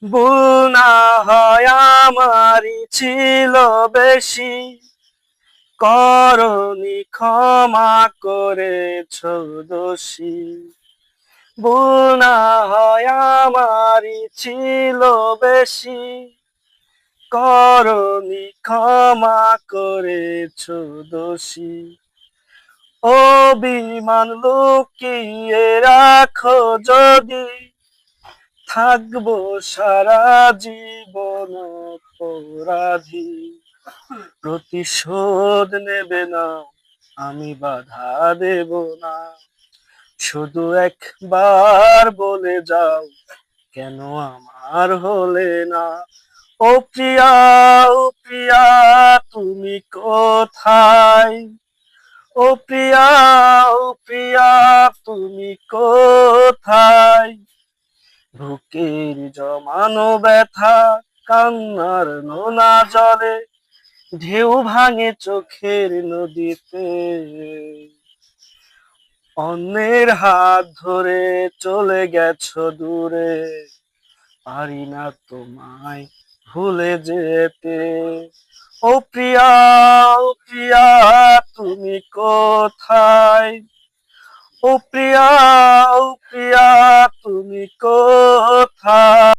ভুল না হয় আমারই ছিল বেশি, করনি ক্ষমা করেছ দোষী। ভুল না হয় আমারই ছিল বেশি, করনি ক্ষমা করেছ দোষী। অভিমান লুকিয়ে রাখো যদি, থাকবো সারা জীবন অপরাধী। প্রতিশোধ নেবে না, আমি বাধা দেব না, শুধু একবার বলে যাও কেন আমার হলে না। ও প্রিয়া, ও প্রিয়া, তুমি কোথায়? ও প্রিয়া, ও প্রিয়া, তুমি কোথায়? বুকের জমানো ব্যথা কান্নার নোনা জলে, ঢেউ ভাঙে চোখের নদীতে। অন্যের হাত ধরে চলে গেছো দূরে, পারি না তোমায় ভুলে যেতে। ও প্রিয়া, ও প্রিয়া, তুমি কোথায়? ও প্রিয়া, ও প্রিয়া, তুমি কোথায়?